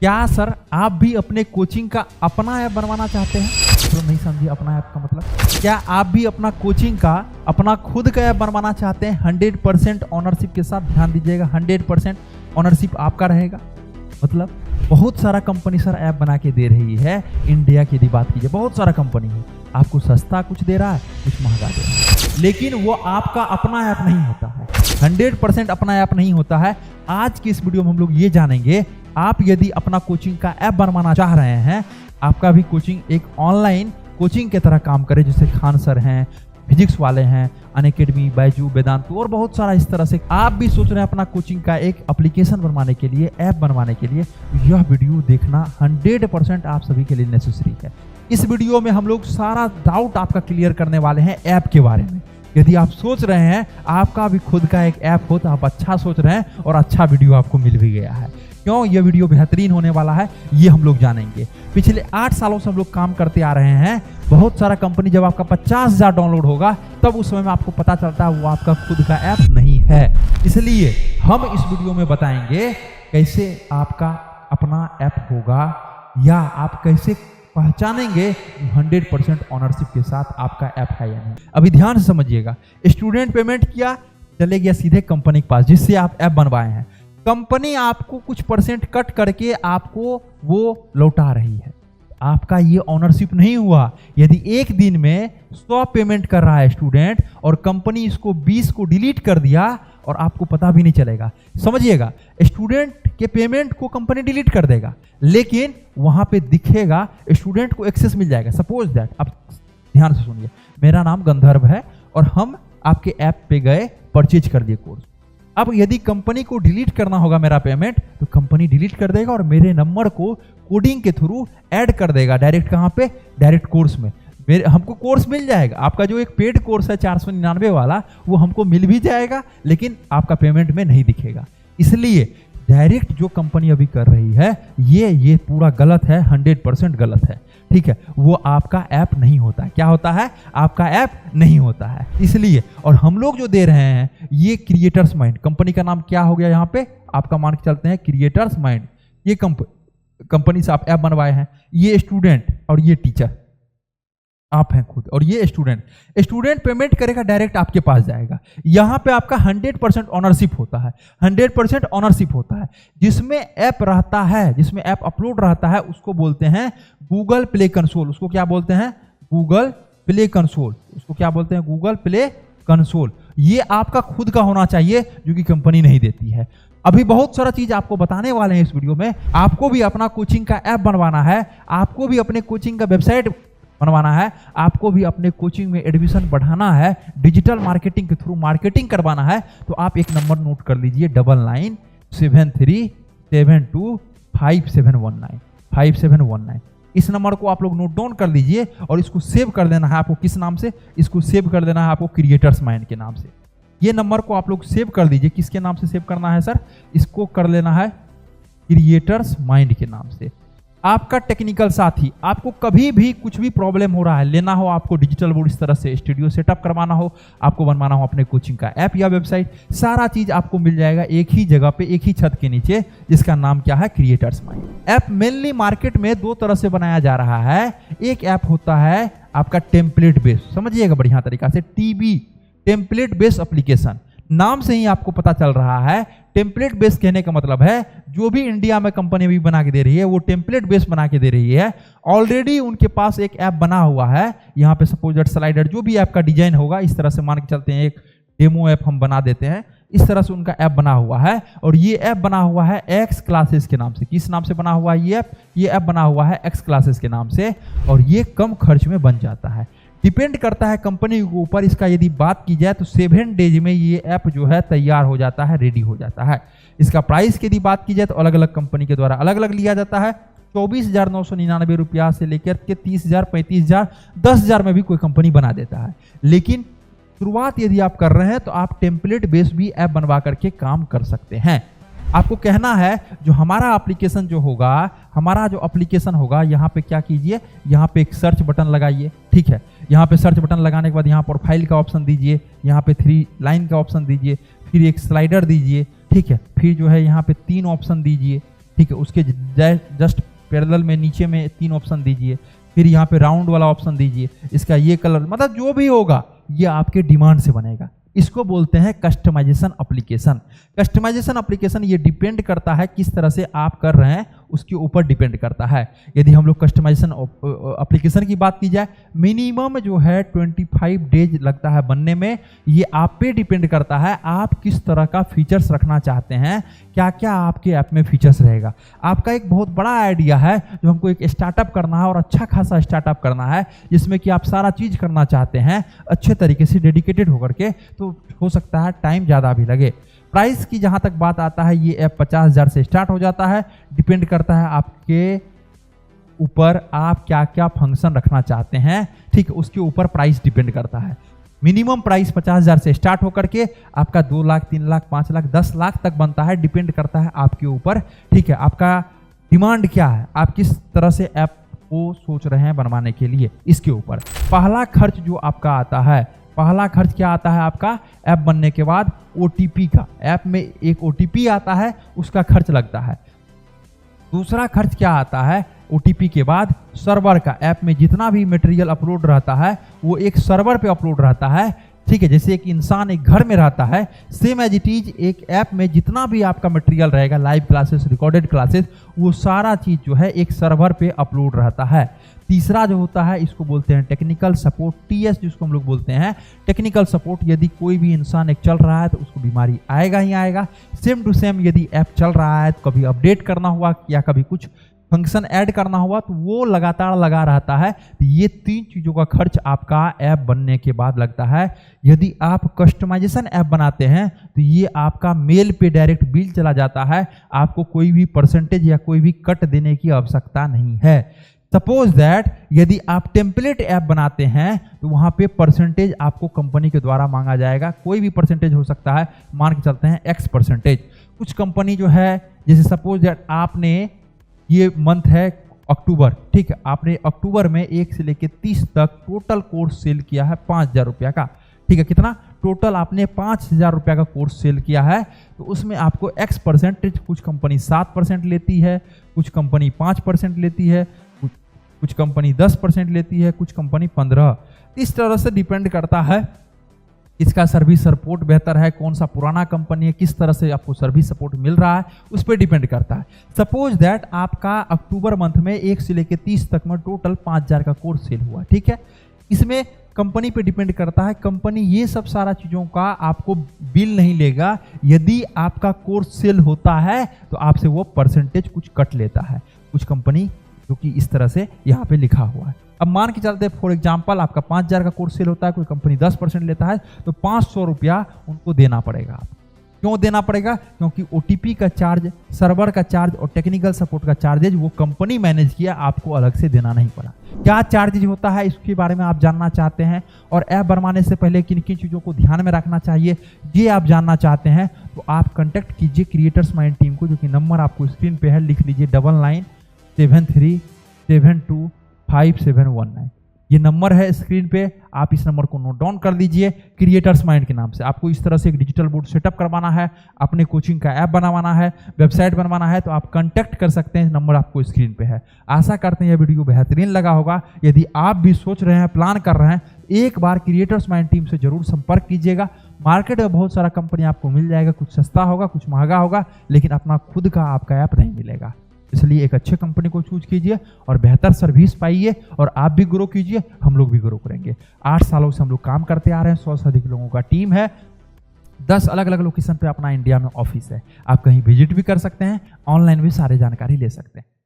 क्या सर आप भी अपने कोचिंग का अपना ऐप बनवाना चाहते हैं? तो नहीं समझिए अपना ऐप का मतलब। क्या आप भी अपना कोचिंग का अपना खुद का ऐप बनवाना चाहते हैं 100% ऑनरशिप के साथ? ध्यान दीजिएगा, 100% ऑनरशिप आपका रहेगा। मतलब बहुत सारा कंपनी सर ऐप बना के दे रही है इंडिया की यदि बात कीजिए, बहुत सारा कंपनी है। आपको सस्ता कुछ दे रहा है, कुछ महंगा दे रहा है, लेकिन वो आपका अपना ऐप नहीं होता है, 100% अपना ऐप नहीं होता है। आज की इस वीडियो में हम लोग ये जानेंगे, आप यदि अपना कोचिंग का ऐप बनवाना चाह रहे हैं, आपका भी कोचिंग एक ऑनलाइन कोचिंग की तरह काम करे, जैसे खान सर हैं, फिजिक्स वाले हैं, अनअकैडमी, बैजू, वेदांतु और बहुत सारा इस तरह से आप भी सोच रहे हैं अपना कोचिंग का एक एप्लीकेशन बनवाने के लिए, ऐप बनवाने के लिए, यह वीडियो देखना 100% आप सभी के लिए नेसेसरी है। इस वीडियो में हम लोग सारा डाउट आपका क्लियर करने वाले हैं ऐप के बारे में। यदि आप सोच रहे हैं आपका भी खुद का एक ऐप हो तो आप अच्छा सोच रहे हैं और अच्छा वीडियो आपको मिल भी गया है। क्यों यह वीडियो बेहतरीन होने वाला है ये हम लोग जानेंगे। पिछले 8 सालों से हम लोग काम करते आ रहे हैं। बहुत सारा कंपनी जब आपका 50,000 डाउनलोड होगा तब उस समय में आपको पता चलता है वो आपका खुद का ऐप नहीं है। इसलिए हम इस वीडियो में बताएंगे कैसे आपका अपना ऐप होगा, या आप कैसे पहचानेंगे 100% ऑनरशिप के साथ आपका ऐप है या नहीं। अभी ध्यान से समझिएगा, स्टूडेंट पेमेंट किया, चले गया सीधे कंपनी के पास जिससे आप ऐप बनवाए हैं। कंपनी आपको कुछ % कट करके आपको वो लौटा रही है, आपका ये ऑनरशिप नहीं हुआ। यदि एक दिन में 100 पेमेंट कर रहा है स्टूडेंट और कंपनी इसको 20 को डिलीट कर दिया और आपको पता भी नहीं चलेगा, समझिएगा, स्टूडेंट के पेमेंट को कंपनी डिलीट कर देगा, लेकिन वहां पे दिखेगा स्टूडेंट को एक्सेस मिल जाएगा। सपोज दैट, अब ध्यान से सुनिए, मेरा नाम गंधर्व है और हम आपके ऐप पे गए, परचेज कर दिए कोर्स। अब यदि कंपनी को डिलीट करना होगा मेरा पेमेंट तो कंपनी डिलीट कर देगा और मेरे नंबर को कोडिंग के थ्रू ऐड कर देगा डायरेक्ट। कहां पे? डायरेक्ट कोर्स में। हमको कोर्स मिल जाएगा, आपका जो एक पेड कोर्स है 499 वाला, वो हमको मिल भी जाएगा, लेकिन आपका पेमेंट में नहीं दिखेगा। इसलिए डायरेक्ट जो कंपनी अभी कर रही है ये पूरा गलत है, 100% गलत है। ठीक है, वो आपका ऐप नहीं होता है। क्या होता है? आपका ऐप नहीं होता है। इसलिए और हम लोग जो दे रहे हैं ये क्रिएटर्स माइंड, कंपनी का नाम क्या हो गया यहाँ पे आपका, मान के चलते हैं क्रिएटर्स माइंड। ये कंपनी से आप ऐप बनवाए हैं। ये स्टूडेंट और ये टीचर आप हैं खुद, और ये स्टूडेंट पेमेंट करेगा, डायरेक्ट आपके पास जाएगा। यहां पे आपका 100% ऑनरशिप होता है, 100% ऑनरशिप होता है। जिसमें ऐप रहता है, जिसमें ऐप अपलोड रहता है, उसको बोलते हैं गूगल प्ले कंसोल। उसको क्या बोलते हैं? Google play console. उसको क्या बोलते हैं? Google play console. ये आपका खुद का होना चाहिए, जो कि कंपनी नहीं देती है। अभी बहुत सारा चीज आपको बताने वाले हैं इस वीडियो में। आपको भी अपना कोचिंग का ऐप बनवाना है, आपको भी अपने कोचिंग का वेबसाइट बनवाना है, आपको भी अपने कोचिंग में एडमिशन बढ़ाना है, डिजिटल मार्केटिंग के थ्रू मार्केटिंग करवाना है, तो आप एक नंबर नोट कर लीजिए, 9973725719। इस नंबर को आप लोग नोट डाउन कर लीजिए और इसको सेव कर देना है आपको। किस नाम से? इसको सेव कर देना है आपको क्रिएटर्स माइंड के नाम से। ये नंबर को आप लोग सेव कर दीजिए। किसके नाम से सेव करना है सर? इसको कर लेना है क्रिएटर्स माइंड के नाम से। आपका टेक्निकल साथी, आपको कभी भी कुछ भी प्रॉब्लम हो रहा है, लेना हो आपको डिजिटल बोर्ड, इस तरह से स्टूडियो सेटअप करवाना हो, आपको बनवाना हो अपने कोचिंग का ऐप या वेबसाइट, सारा चीज आपको मिल जाएगा एक ही जगह पे, एक ही छत के नीचे, जिसका नाम क्या है? Creators mind. App mainly market में 2 तरह से बनाया जा रहा है। एक ऐप होता है आपका टेम्पलेट बेस, समझिएगा बढ़िया तरीका से, टीबी, टेम्पलेट बेस एप्लीकेशन। नाम से ही आपको पता चल रहा है, टेम्पलेट बेस कहने का मतलब है जो भी इंडिया में कंपनी भी बना के दे रही है वो टेम्पलेट बेस बना के दे रही है। ऑलरेडी उनके पास एक ऐप बना हुआ है। यहाँ पे सपोज स्लाइडर, जो भी ऐप का डिजाइन होगा, इस तरह से मान के चलते हैं, एक डेमो ऐप हम बना देते हैं, इस तरह से उनका ऐप बना हुआ है। और ये ऐप बना हुआ है एक्स क्लासेस के नाम से। किस नाम से बना हुआ है ये ऐप? ये ऐप बना हुआ है एक्स क्लासेस के नाम से, और ये कम खर्च में बन जाता है। डिपेंड करता है कंपनी के ऊपर। इसका यदि बात की जाए तो 7 डेज में ये ऐप जो है तैयार हो जाता है, रेडी हो जाता है। इसका प्राइस की यदि बात की जाए तो अलग अलग कंपनी के द्वारा अलग अलग लिया जाता है। 24,999 रुपया से लेकर के 30,000, 35,000, 10,000 में भी कोई कंपनी बना देता है। लेकिन शुरुआत यदि आप कर रहे हैं तो आप टेम्पलेट बेस भी ऐप बनवा करके काम कर सकते हैं। आपको कहना है जो हमारा एप्लीकेशन जो होगा, हमारा जो एप्लीकेशन होगा, यहाँ पे क्या कीजिए, यहाँ पे एक सर्च बटन लगाइए। ठीक है, यहाँ पे सर्च बटन लगाने के बाद यहाँ प्रोफाइल का ऑप्शन दीजिए, यहाँ पे 3 लाइन का ऑप्शन दीजिए, फिर एक स्लाइडर दीजिए। ठीक है, फिर जो है यहाँ पे 3 ऑप्शन दीजिए। ठीक है, उसके जस्ट पैरेलल में नीचे में 3 ऑप्शन दीजिए, फिर यहाँ पे राउंड वाला ऑप्शन दीजिए, इसका ये कलर, मतलब जो भी होगा ये आपके डिमांड से बनेगा। इसको बोलते हैं कस्टमाइजेशन एप्लीकेशन। कस्टमाइजेशन एप्लीकेशन ये डिपेंड करता है किस तरह से आप कर रहे हैं, उसके ऊपर डिपेंड करता है। यदि हम लोग कस्टमाइजेशन एप्लीकेशन की बात की जाए, मिनिमम जो है 25 डेज लगता है बनने में। ये आप पे डिपेंड करता है आप किस तरह का फीचर्स रखना चाहते हैं, क्या क्या आपके ऐप में फीचर्स रहेगा। आपका एक बहुत बड़ा आइडिया है जो हमको एक स्टार्टअप करना है और अच्छा खासा स्टार्टअप करना है, जिसमें कि आप सारा चीज़ करना चाहते हैं अच्छे तरीके से डेडिकेटेड होकर के, तो हो सकता है टाइम ज़्यादा भी लगे। प्राइस की जहाँ तक बात आता है, ये ऐप 50,000 से स्टार्ट हो जाता है। डिपेंड करता है आपके ऊपर आप क्या क्या फंक्शन रखना चाहते हैं, ठीक है, उसके ऊपर प्राइस डिपेंड करता है। मिनिमम प्राइस 50,000 से स्टार्ट होकर के आपका 2 लाख, 3 लाख, 5 लाख, 10 लाख तक बनता है। डिपेंड करता है आपके ऊपर, ठीक है, आपका डिमांड क्या है, आप किस तरह से ऐप को सोच रहे हैं बनवाने के लिए, इसके ऊपर। पहला खर्च जो आपका आता है, पहला खर्च क्या आता है आपका, ऐप बनने के बाद OTP का, ऐप में एक OTP आता है, उसका खर्च लगता है। दूसरा खर्च क्या आता है, OTP के बाद सर्वर का, ऐप में जितना भी मटेरियल अपलोड रहता है वो एक सर्वर पे अपलोड रहता है, ठीक है। जैसे एक इंसान एक घर में रहता है, सेम एज इट इज एक ऐप में जितना भी आपका मटेरियल रहेगा, लाइव क्लासेस, रिकॉर्डेड क्लासेस, वो सारा चीज जो है एक सर्वर पे अपलोड रहता है। तीसरा जो होता है, इसको बोलते हैं टेक्निकल सपोर्ट, TS जिसको हम लोग बोलते हैं टेक्निकल सपोर्ट। यदि कोई भी इंसान एक चल रहा है तो उसको बीमारी आएगा ही आएगा। सेम टू सेम यदि ऐप चल रहा है तो कभी अपडेट करना हुआ या कभी कुछ फंक्शन ऐड करना हुआ तो वो लगातार लगा रहता है। तो ये 3 चीज़ों का खर्च आपका ऐप बनने के बाद लगता है। यदि आप कस्टमाइजेशन ऐप बनाते हैं तो ये आपका मेल पे डायरेक्ट बिल चला जाता है, आपको कोई भी परसेंटेज या कोई भी कट देने की आवश्यकता नहीं है। सपोज दैट यदि आप टेम्पलेट ऐप बनाते हैं तो वहाँ पे परसेंटेज आपको कंपनी के द्वारा मांगा जाएगा, कोई भी परसेंटेज हो सकता है, मान के चलते हैं X%। कुछ कंपनी जो है, जैसे सपोज दैट आपने ये मंथ है अक्टूबर, ठीक है, आपने अक्टूबर में 1 से लेकर 30 तक टोटल कोर्स सेल किया है 5,000 रुपया का, ठीक है, कितना टोटल आपने 5,000 रुपया का कोर्स सेल किया है। तो उसमें आपको X%, कुछ कंपनी 7% लेती है, कुछ कंपनी 5% लेती है, कुछ कंपनी 10% लेती है, कुछ कंपनी 15%। इस तरह से डिपेंड करता है इसका सर्विस सपोर्ट बेहतर है, कौन सा पुराना कंपनी है, किस तरह से आपको सर्विस सपोर्ट मिल रहा है, उस पर डिपेंड करता है। सपोज दैट आपका अक्टूबर मंथ में 1 से लेकर 30 तक में टोटल 5,000 का कोर्स सेल हुआ, ठीक है। इसमें कंपनी पे डिपेंड करता है, कंपनी ये सब सारा चीज़ों का आपको बिल नहीं लेगा। यदि आपका कोर्स सेल होता है तो आपसे वो परसेंटेज कुछ कट लेता है, कुछ कंपनी, जो कि इस तरह से यहाँ पे लिखा हुआ है। अब मान के चलते फॉर एग्जांपल आपका 5,000 का कोर्स सेल होता है, कोई कंपनी 10% लेता है, तो 500 रुपया उनको देना पड़ेगा। क्यों देना पड़ेगा? क्योंकि OTP का चार्ज, सर्वर का चार्ज और टेक्निकल सपोर्ट का चार्जेज वो कंपनी मैनेज किया, आपको अलग से देना नहीं पड़ा। क्या चार्जेज होता है इसके बारे में आप जानना चाहते हैं, और ऐप बनवाने से पहले किन किन चीज़ों को ध्यान में रखना चाहिए, ये आप जानना चाहते हैं, तो आप कॉन्टैक्ट कीजिए क्रिएटर्स माइंड टीम को, जो कि नंबर आपको स्क्रीन पे है, लिख लीजिए 9973725719। ये नंबर है स्क्रीन पे, आप इस नंबर को नोट डाउन कर लीजिए। क्रिएटर्स माइंड के नाम से आपको इस तरह से एक डिजिटल बोर्ड सेटअप करवाना है, अपने कोचिंग का ऐप बनवाना है, वेबसाइट बनवाना है, तो आप कांटेक्ट कर सकते हैं, नंबर आपको स्क्रीन पे है। आशा करते हैं यह वीडियो बेहतरीन लगा होगा। यदि आप भी सोच रहे हैं, प्लान कर रहे हैं, एक बार क्रिएटर्स माइंड टीम से जरूर संपर्क कीजिएगा। मार्केट में बहुत सारा कंपनी आपको मिल जाएगा, कुछ सस्ता होगा, कुछ महंगा होगा, लेकिन अपना खुद का आपका ऐप नहीं मिलेगा। इसलिए एक अच्छे कंपनी को चूज कीजिए और बेहतर सर्विस पाइए, और आप भी ग्रो कीजिए, हम लोग भी ग्रो करेंगे। 8 सालों से हम लोग काम करते आ रहे हैं, 100 से अधिक लोगों का टीम है, 10 अलग अलग लोकेशन पे अपना इंडिया में ऑफिस है। आप कहीं विजिट भी कर सकते हैं, ऑनलाइन भी सारे जानकारी ले सकते हैं।